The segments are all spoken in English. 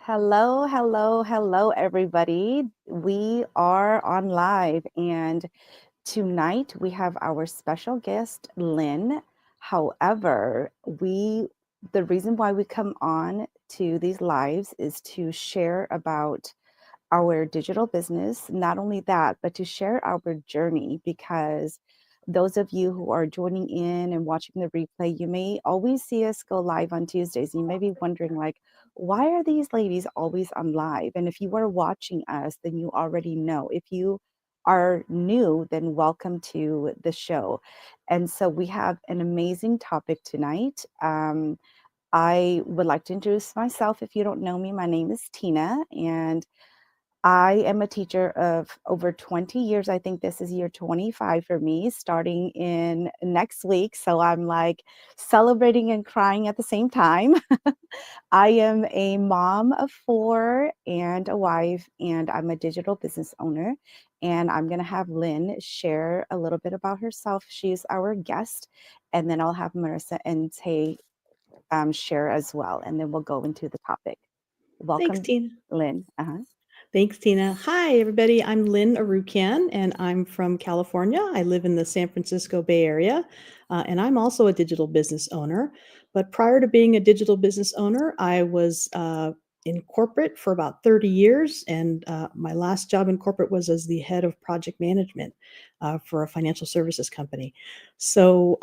Hello, hello, hello, everybody. We are on live, and tonight we have our special guest, Lynn. However, the reason why we come on to these lives is to share about our digital business. Not only that, but to share our journey because those of you who are joining in and watching the replay, you may always see us go live on Tuesdays. You may be wondering, like, why are these ladies always on live? And if you are watching us, then you already know. If you are new, then welcome to the show. And so we have an amazing topic tonight. I would like to introduce myself. If you don't know me, my name is Tina, and I am a teacher of over 20 years. I think this is year 25 for me, starting in next week. So I'm like celebrating and crying at the same time. I am a mom of four and a wife, and I'm a digital business owner. And I'm going to have Lynn share a little bit about herself. She's our guest. And then I'll have Marissa and Tay share as well. And then we'll go into the topic. Thanks, Welcome, Tina. Lynn. Thanks, Tina. Hi, everybody. I'm Lynn Arukian, and I'm from California. I live in the San Francisco Bay Area, and I'm also a digital business owner. But prior to being a digital business owner, I was in corporate for about 30 years, and my last job in corporate was as the head of project management for a financial services company. So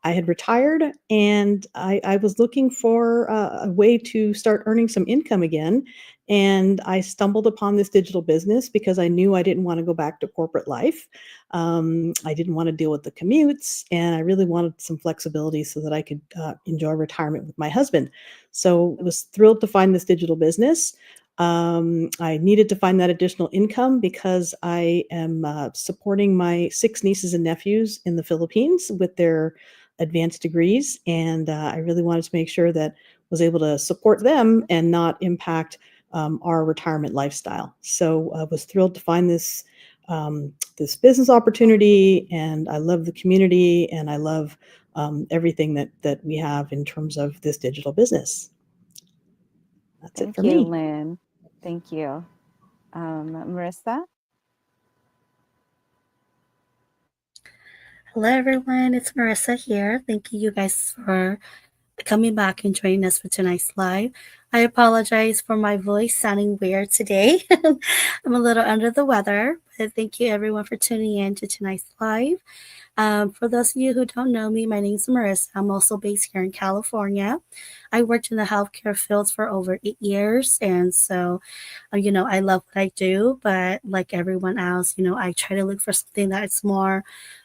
I had retired, and I was looking for a way to start earning some income again. And I stumbled upon this digital business because I knew I didn't want to go back to corporate life. I didn't want to deal with the commutes, and I really wanted some flexibility so that I could enjoy retirement with my husband. So I was thrilled to find this digital business. I needed to find that additional income because I am supporting my 6 nieces and nephews in the Philippines with their advanced degrees, and I really wanted to make sure that I was able to support them and not impact our retirement lifestyle. So I was thrilled to find this business opportunity, and I love the community, and I love everything that we have in terms of this digital business. That's it for Thank you, me. Lynn. Thank you. Marissa? Hello, everyone. It's Marissa here. Thank you guys for coming back and joining us for tonight's live. I apologize for my voice sounding weird today. I'm a little under the weather, but thank you, everyone, for tuning in to tonight's live. For those of you who don't know me, my name is Marissa. I'm also based here in California. I worked in the healthcare fields for over 8 years, and so, I love what I do. But like everyone else, I try to look for something that's more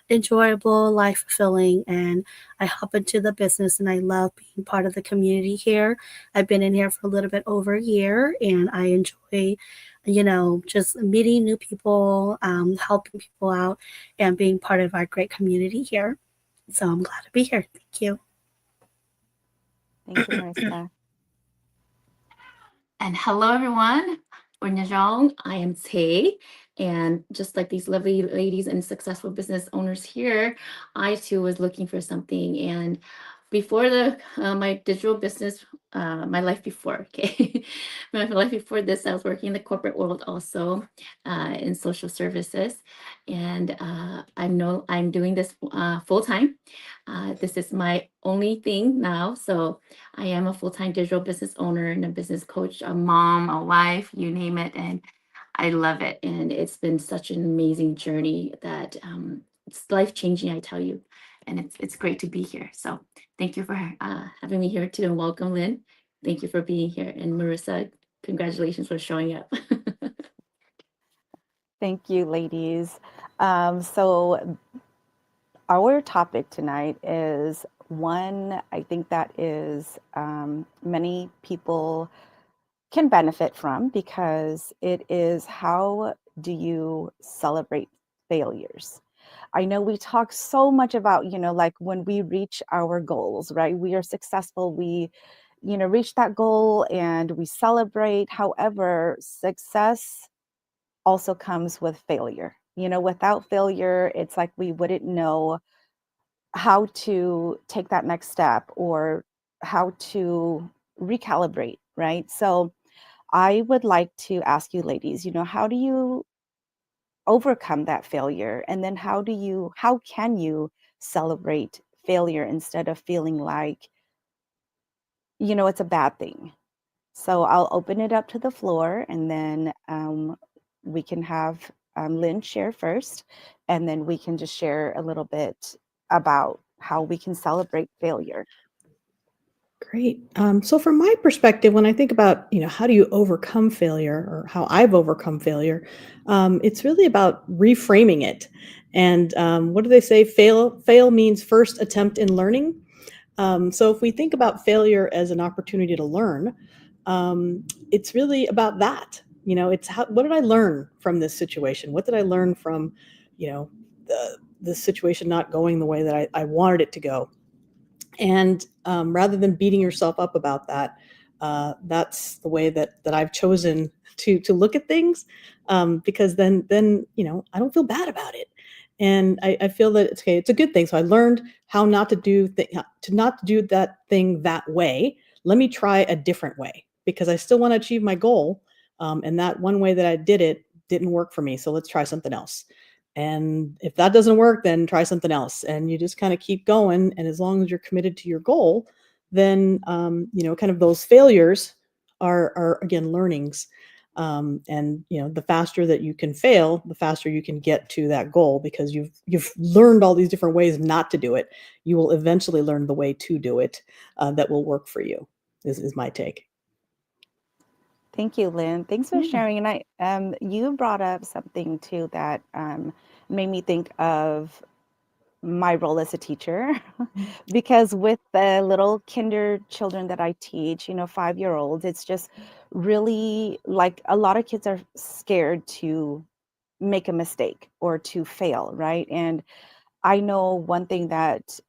enjoyable, life fulfilling, and I hop into the business, and I love being part of the community here. I've been in here for a little bit over a year, and I enjoy just meeting new people, helping people out, and being part of our great community here. So I'm glad to be here. Thank you. Thank you, Marissa. And hello, everyone. Ornajong, I am Tay. And just like these lovely ladies and successful business owners here, I too was looking for something. And before my digital business, my life before, okay, my life before this, I was working in the corporate world also in social services, and I'm doing this full time. This is my only thing now, so I am a full-time digital business owner and a business coach, a mom, a wife, you name it. And I love it. And it's been such an amazing journey that it's life-changing, I tell you. And it's great to be here. So thank you for having me here too. And welcome, Lynn. Thank you for being here. And Marissa, congratulations for showing up. Thank you, ladies. So our topic tonight is one I think that is many people can benefit from because it is how do you celebrate failures? I know we talk so much about, like when we reach our goals, right? We are successful, we, reach that goal and we celebrate. However, success also comes with failure. Without failure, it's like we wouldn't know how to take that next step or how to recalibrate, right? So I would like to ask you ladies, how do you overcome that failure? And then how can you celebrate failure instead of feeling like, it's a bad thing? So I'll open it up to the floor, and then we can have Lynn share first, and then we can just share a little bit about how we can celebrate failure. Great. So from my perspective, when I think about, how do you overcome failure or how I've overcome failure, it's really about reframing it. And what do they say? Fail means first attempt in learning. So if we think about failure as an opportunity to learn, it's really about that. It's what did I learn from this situation? What did I learn from, the situation not going the way that I wanted it to go? And rather than beating yourself up about that, that's the way that I've chosen to look at things, because then I don't feel bad about it, and I feel that it's okay. It's a good thing. So I learned how not to to not do that thing that way. Let me try a different way because I still want to achieve my goal, and that one way that I did it didn't work for me. So let's try something else. And if that doesn't work, then try something else. And you just kind of keep going. And as long as you're committed to your goal, then, kind of those failures are again, learnings. And, the faster that you can fail, the faster you can get to that goal because you've learned all these different ways not to do it. You will eventually learn the way to do it that will work for you, is my take. Thank you, Lynn. Thanks for Yeah. sharing. And you brought up something too that made me think of my role as a teacher, because with the little kinder children that I teach, 5-year-olds, it's just really like a lot of kids are scared to make a mistake or to fail, right? And I know one thing that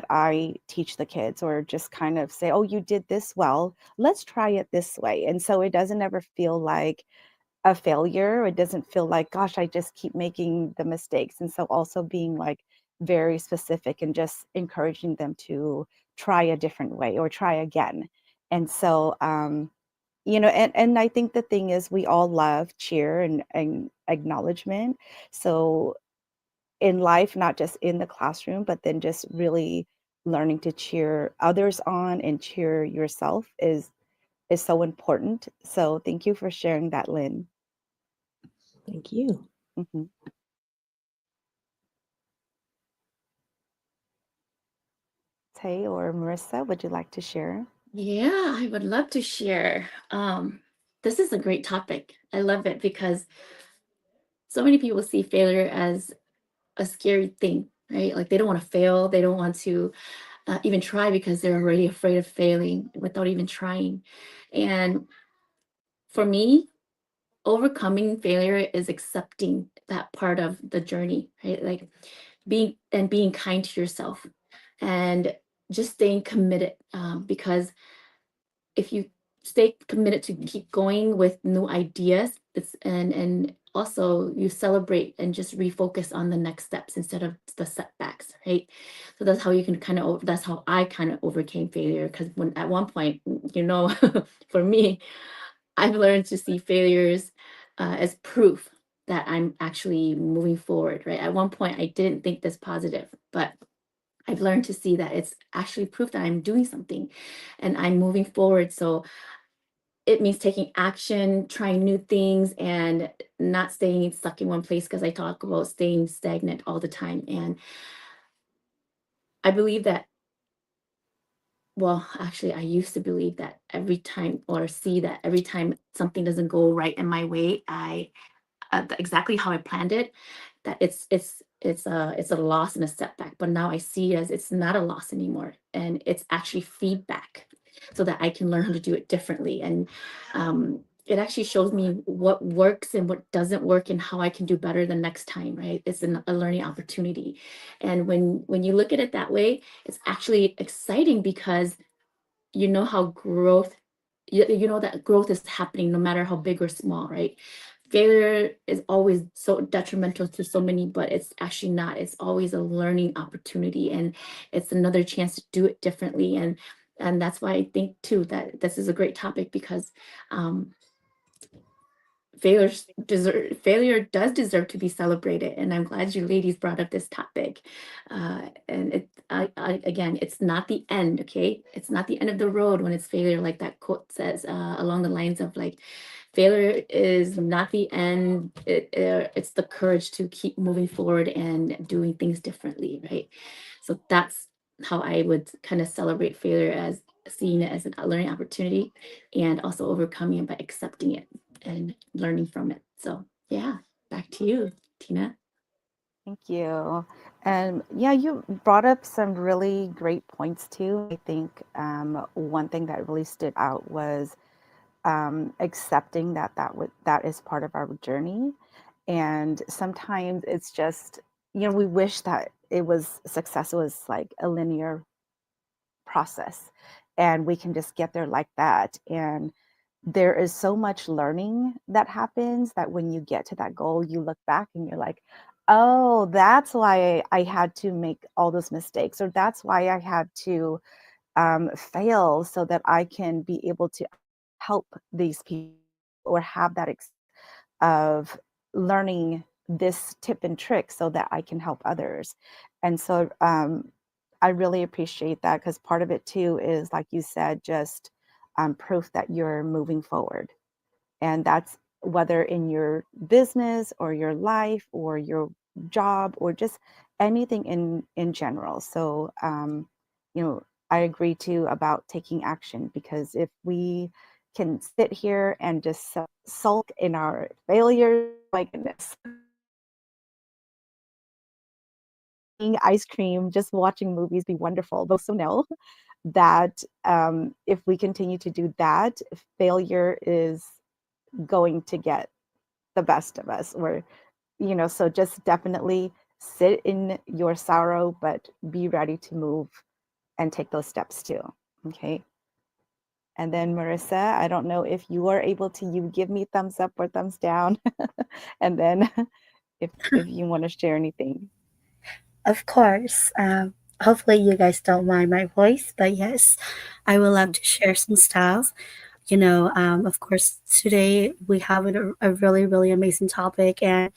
I teach the kids, or just kind of say, oh, you did this well, let's try it this way. And so it doesn't ever feel like a failure. It doesn't feel like, gosh, I just keep making the mistakes. And so also being like very specific and just encouraging them to try a different way or try again. And so, and I think the thing is we all love cheer and acknowledgement. So in life, not just in the classroom, but then just really learning to cheer others on and cheer yourself is so important. So thank you for sharing that, Lynn. Thank you. Mhm. Tay or Marissa, would you like to share? Yeah, I would love to share. This is a great topic. I love it because so many people see failure as a scary thing, right? Like they don't want to fail. They don't want to even try because they're already afraid of failing without even trying. And for me, overcoming failure is accepting that part of the journey, right? Like being kind to yourself and just staying committed, because if you stay committed to keep going with new ideas, and also you celebrate and just refocus on the next steps instead of the setbacks, right? So that's how you can that's how I kind of overcame failure, because when at one point, for me, I've learned to see failures as proof that I'm actually moving forward, right? At one point I didn't think this positive, but I've learned to see that it's actually proof that I'm doing something and I'm moving forward. So it means taking action, trying new things, and not staying stuck in one place, because I talk about staying stagnant all the time. And I believe that, well, actually, I used to believe that every time, or see that every time something doesn't go right in my way, exactly how I planned it, that it's a loss and a setback. But now I see it as it's not a loss anymore, and it's actually feedback, so that I can learn how to do it differently. And it actually shows me what works and what doesn't work, and how I can do better the next time. Right? It's a learning opportunity, and when you look at it that way, it's actually exciting because you know how growth you know that growth is happening no matter how big or small, right? Failure is always so detrimental to so many, but it's actually not. It's always a learning opportunity, and it's another chance to do it differently. And And that's why I think too that this is a great topic, because failure does deserve to be celebrated, and I'm glad you ladies brought up this topic. And again, it's not the end. Okay, it's not the end of the road when it's failure, like that quote says, along the lines of like, failure is not the end. It's the courage to keep moving forward and doing things differently, right? So that's how I would kind of celebrate failure, as seeing it as a learning opportunity, and also overcoming it by accepting it and learning from it. So yeah, back to you, Tina. Thank you. And yeah, you brought up some really great points too. I think one thing that really stood out was accepting that that is part of our journey. And sometimes it's just, we wish that success was like a linear process and we can just get there like that. And there is so much learning that happens that when you get to that goal, you look back and you're like, oh, that's why I had to make all those mistakes, or that's why I had to fail so that I can be able to help these people, or have that of learning this tip and trick so that I can help others. And so I really appreciate that, because part of it too is, like you said, just proof that you're moving forward. And that's whether in your business or your life or your job or just anything in general. So I agree too about taking action, because if we can sit here and just sulk in our failures, my goodness, eating ice cream, just watching movies be wonderful. But also know that if we continue to do that, failure is going to get the best of us. Or, so just definitely sit in your sorrow, but be ready to move and take those steps too. Okay. And then Marissa, I don't know if you are able to, you give me thumbs up or thumbs down. And then if you want to share anything. Of course. Hopefully, you guys don't mind my voice, but yes, I would love to share some stuff. Of course, today we have a really, really amazing topic, and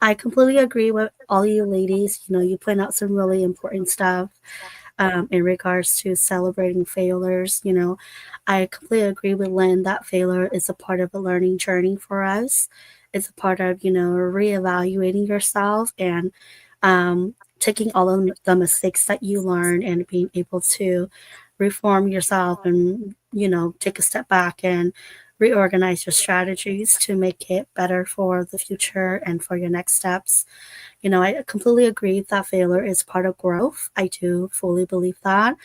I completely agree with all you ladies. You point out some really important stuff in regards to celebrating failures. I completely agree with Lynn that failure is a part of a learning journey for us. It's a part of, reevaluating yourself and taking all of the mistakes that you learn and being able to reform yourself and, take a step back and reorganize your strategies to make it better for the future and for your next steps. I completely agree that failure is part of growth. I do fully believe that.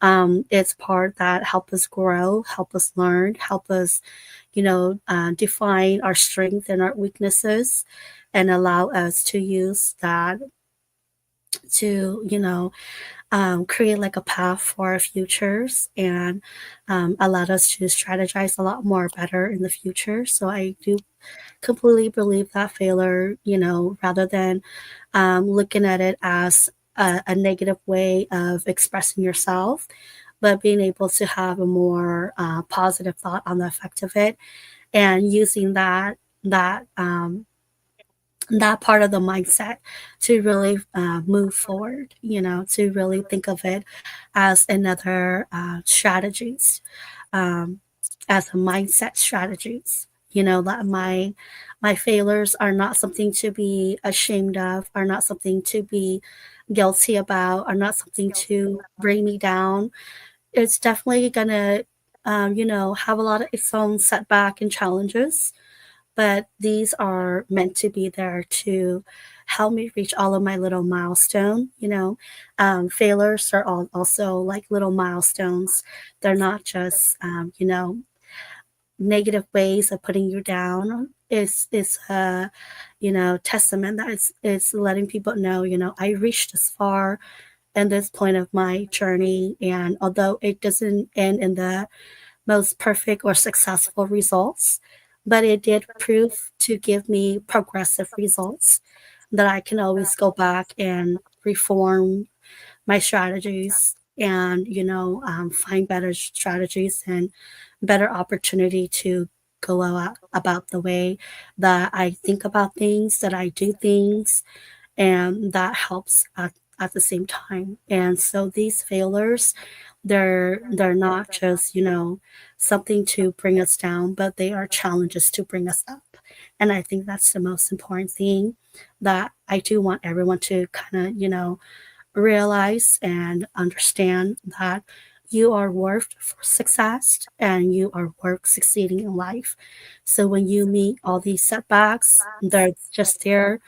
It's part that help us grow, help us learn, help us, define our strength and our weaknesses, and allow us to use that to, create like a path for our futures, and allow us to strategize a lot more better in the future. So I do completely believe that failure, rather than looking at it as a negative way of expressing yourself, but being able to have a more positive thought on the effect of it, and using that part of the mindset to really move forward, to really think of it as another strategies, um, as a mindset strategies. That my failures are not something to be ashamed of, are not something to be guilty about, are not something to bring me down. It's definitely gonna, have a lot of its own setback and challenges, but these are meant to be there to help me reach all of my little milestone. Failures are also like little milestones. They're not just negative ways of putting you down. It's a testament that it's letting people know, I reached this far in this point of my journey, and although it doesn't end in the most perfect or successful results, but it did prove to give me progressive results that I can always go back and reform my strategies and find better strategies and better opportunity to go about the way that I think about things, that I do things, and that helps at the same time. And so these failures, they're not just something to bring us down, but they are challenges to bring us up. And I think that's the most important thing that I do want everyone to kind of realize and understand, that you are worth for success and you are worth succeeding in life. So when you meet all these setbacks, they're just there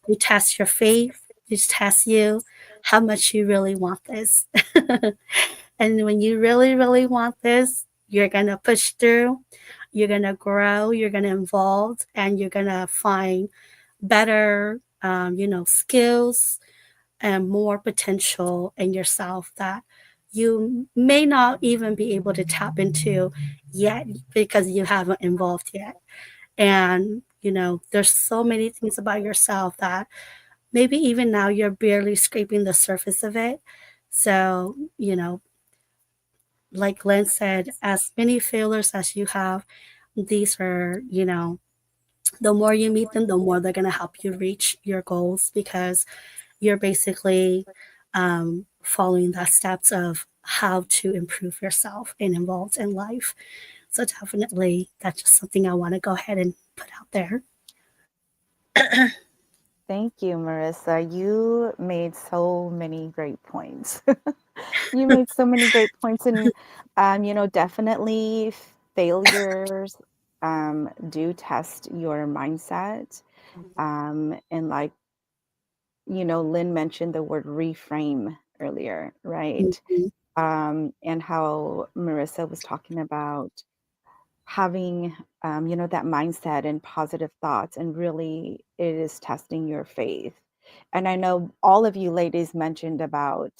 to test your faith, to test you how much you really want this. And when you really, really want this, you're going to push through, you're going to grow, you're going to evolve, and you're going to find better, skills and more potential in yourself that you may not even be able to tap into yet because you haven't evolved yet. And, there's so many things about yourself that maybe even now you're barely scraping the surface of it. So, like Glenn said, as many failures as you have, these are, the more you meet them, the more they're going to help you reach your goals, because you're basically following the steps of how to improve yourself and involved in life. So definitely, that's just something I want to go ahead and put out there. Thank you, Marissa. You made so many great points. You made so many great points, and definitely failures do test your mindset. And like Lynn mentioned the word reframe earlier, right? Mhm. And how Marissa was talking about having that mindset and positive thoughts, and really it is testing your faith. And I know all of you ladies mentioned about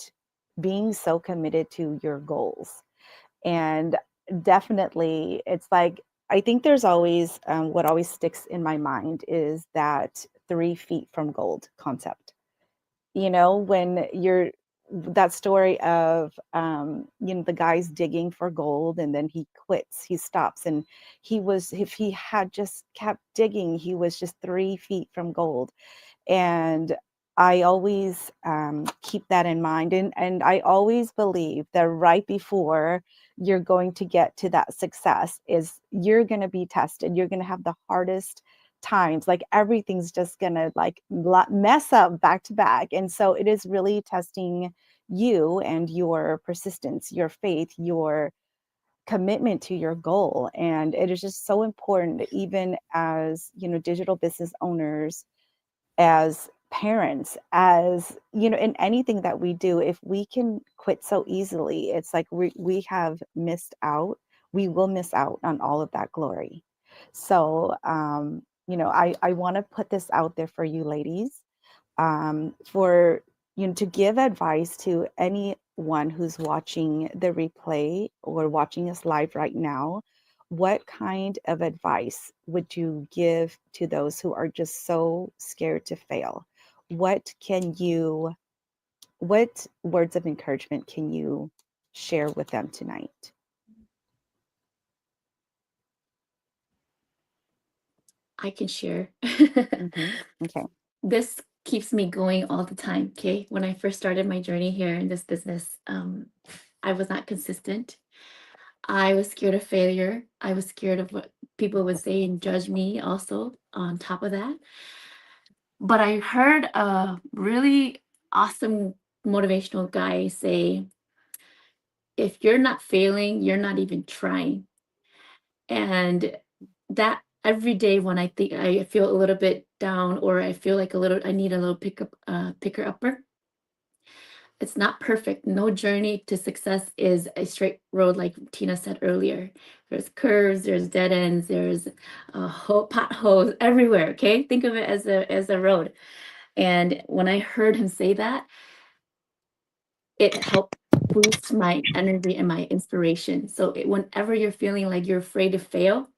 being so committed to your goals, and definitely it's like, I think there's always what always sticks in my mind is that 3 feet from gold concept. When you're that story of the guy's digging for gold, and then he quits, he stops, and if he had just kept digging, he was just 3 feet from gold. And I always keep that in mind, and I always believe that right before you're going to get to that success is you're going to be tested, you're going to have the hardest times, like everything's just going to like mess up back to back. And so it is really testing you and your persistence, your faith, your commitment to your goal. And it is just so important, even as digital business owners, as parents, as in anything that we do. If we can quit so easily, it's like we have missed out, we will miss out on all of that glory. So I want to put this out there for you ladies, for to give advice to anyone who's watching the replay or watching us live right now. What kind of advice would you give to those who are just so scared to fail? What words of encouragement can you share with them tonight? I can share. Okay. This keeps me going all the time. Okay. When I first started my journey here in this business, I was not consistent. I was scared of failure. I was scared of what people would say and judge me also on top of that. But I heard a really awesome motivational guy say, if you're not failing, you're not even trying. And that every day when I think I feel a little bit down, or I feel like I need a little picker upper. It's not perfect. No journey to success is a straight road, like Tina said earlier. There's curves, there's dead ends, there's potholes everywhere. Okay, think of it as a road. And when I heard him say that, it helped boost my energy and my inspiration. So whenever you're feeling like you're afraid to fail,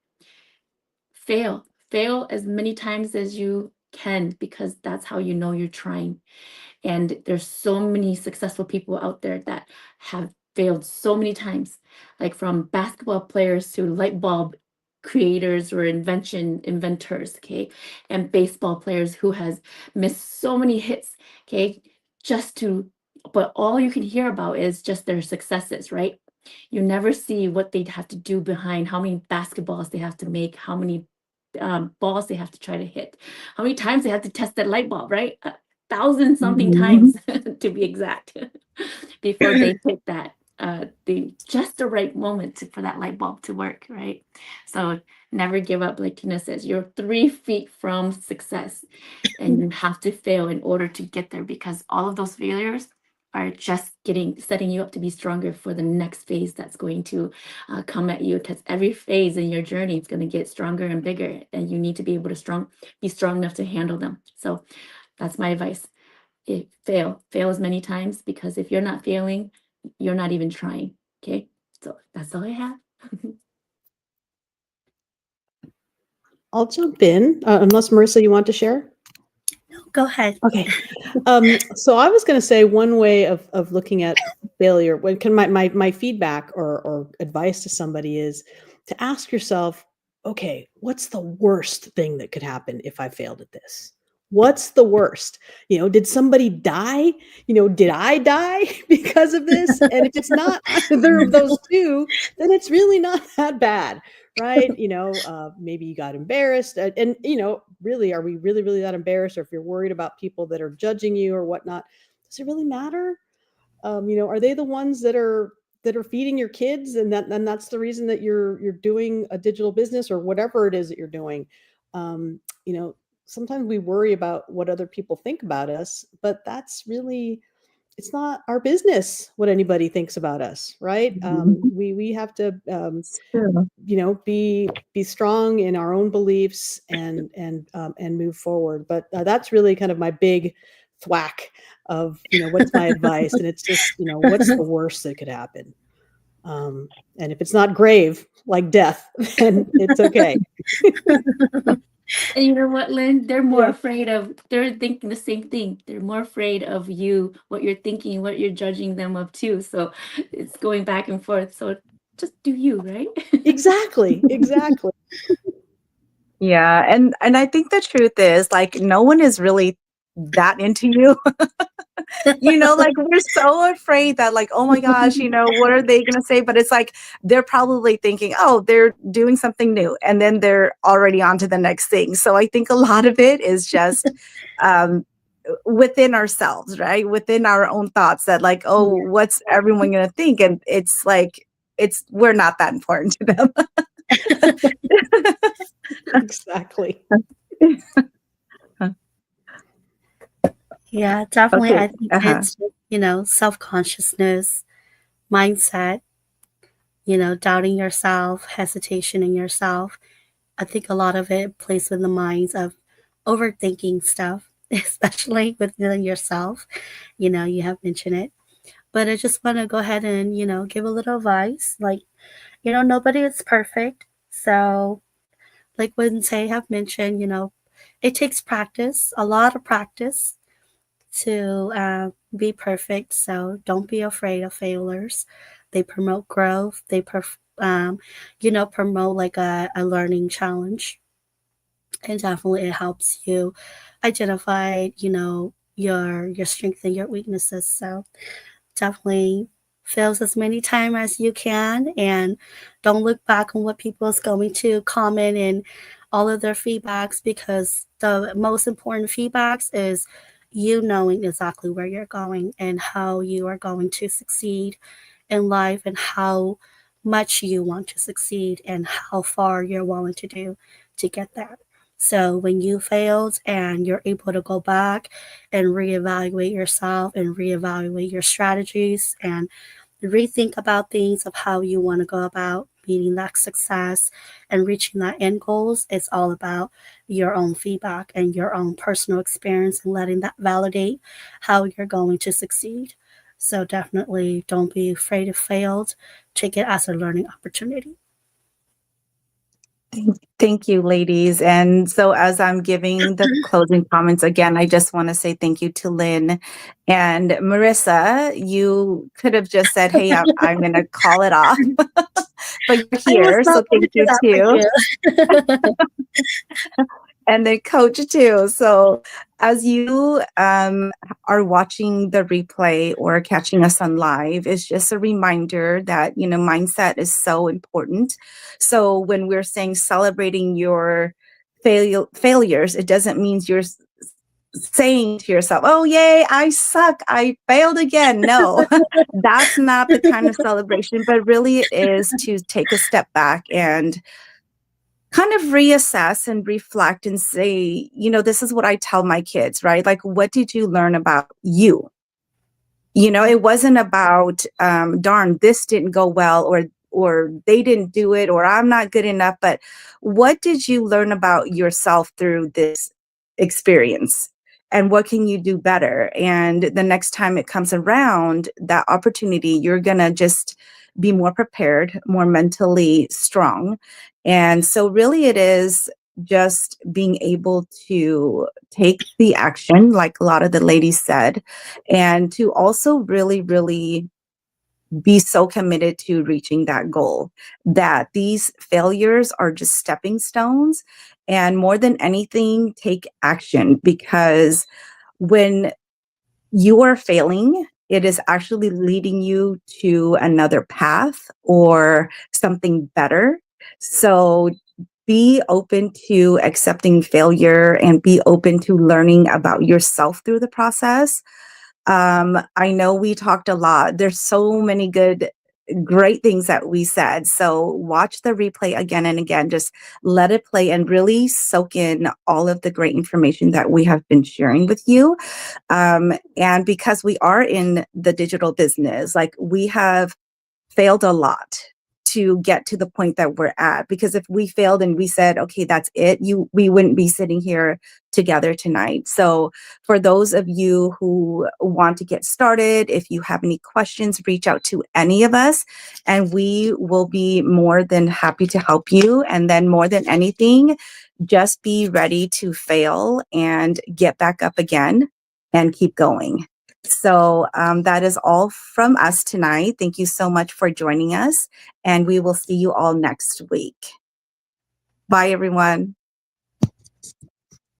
fail as many times as you can, because that's how you know you're trying. And there's so many successful people out there that have failed so many times, like from basketball players to light bulb creators or inventors, okay, and baseball players who has missed so many hits, okay, just to, but all you can hear about is just their successes, right? You never see what they have to do behind, how many basketballs they have to make, how many balls they have to try to hit, how many times they have to test that light bulb, right? 1,000 something times to be exact, before they hit that just the right moment for that light bulb to work, right? So never give up, like Tina says. You're 3 feet from success, and you have to fail in order to get there, because all of those failures are just setting you up to be stronger for the next phase that's going to come at you. Because every phase in your journey is going to get stronger and bigger, and you need to be able to be strong enough to handle them. So that's my advice. Fail as many times, because if you're not failing, you're not even trying. Okay, so that's all I have. I'll jump in, unless Marissa, you want to share? Go ahead. Okay. So I was going to say one way of looking at failure, when can my feedback or advice to somebody is to ask yourself, okay, what's the worst thing that could happen if I failed at this? What's the worst? Did somebody die? Did I die because of this? And if it's not either of those two, then it's really not that bad, right? Maybe you got embarrassed, and really, are we really, really that embarrassed? Or if you're worried about people that are judging you or whatnot, does it really matter? Are they the ones that are feeding your kids, and that's the reason that you're doing a digital business or whatever it is that you're doing? Um, you know, Sometimes we worry about what other people think about us, but it's not our business what anybody thinks about us, right? We have to be strong in our own beliefs and move forward. But that's really kind of my big thwack of what's my advice, and it's just what's the worst that could happen. And if it's not grave like death, then it's okay. And you know what, Lynn? They're more Yeah. afraid of, they're thinking the same thing. They're more afraid of you, what you're thinking, what you're judging them of too. So it's going back and forth. So just do you, right? Exactly. Yeah, and I think the truth is, like, no one is really that into you. Like, we're so afraid that, like, oh my gosh, what are they gonna say? But it's like they're probably thinking, oh, they're doing something new, and then they're already on to the next thing. So I think a lot of it is just within ourselves, right? Within our own thoughts, that like, oh, what's everyone gonna think? And it's like we're not that important to them. Exactly. Yeah, definitely. Okay. I think it's, self-consciousness, mindset, doubting yourself, hesitation in yourself. I think a lot of it plays in the minds of overthinking stuff, especially within yourself. You have mentioned it. But I just want to go ahead and, give a little advice. Like, nobody is perfect. So, like when Tay have mentioned, it takes practice, a lot of practice to be perfect. So don't be afraid of failures. They promote growth. They, promote like a learning challenge. And definitely it helps you identify, your strengths and your weaknesses. So definitely fails as many times as you can, and don't look back on what people is going to comment and all of their feedbacks, because the most important feedbacks is you knowing exactly where you're going and how you are going to succeed in life, and how much you want to succeed and how far you're willing to do to get there. So when you failed and you're able to go back and reevaluate yourself and reevaluate your strategies and rethink about things of how you want to go about meeting that success and reaching that end goals, it's all about your own feedback and your own personal experience and letting that validate how you're going to succeed. So definitely don't be afraid of failed. Take it as a learning opportunity. Thank you, ladies. And so, as I'm giving the closing comments again, I just want to say thank you to Lynn and Marissa. You could have just said, "Hey, I'm going to call it off," but you're I was here, not so going to thank do you that for too. you. And then Coach too. So, as you are watching the replay or catching us on live, it's just a reminder that mindset is so important. So when we're saying celebrating your failures, it doesn't mean you're saying to yourself, "Oh, yay, I suck, I failed again." No, that's not the kind of celebration, but really it is to take a step back and kind of reassess and reflect and say, this is what I tell my kids, right? Like, what did you learn about you? It wasn't about, darn, this didn't go well, or they didn't do it, or I'm not good enough. But what did you learn about yourself through this experience? And what can you do better? And the next time it comes around, that opportunity, you're going to just be more prepared, more mentally strong. And so, really, it is just being able to take the action, like a lot of the ladies said, and to also really, really be so committed to reaching that goal, that these failures are just stepping stones. And more than anything, take action, because when you are failing, it is actually leading you to another path or something better. So be open to accepting failure and be open to learning about yourself through the process. I know we talked a lot. There's so many great things that we said. So watch the replay again and again. Just let it play and really soak in all of the great information that we have been sharing with you. And because we are in the digital business, like, we have failed a lot to get to the point that we're at, because if we failed and we said, okay, that's it, we wouldn't be sitting here together tonight. So for those of you who want to get started, if you have any questions, reach out to any of us and we will be more than happy to help you. And then more than anything, just be ready to fail and get back up again and keep going. So that is all from us tonight. Thank you so much for joining us, and we will see you all next week. Bye, everyone.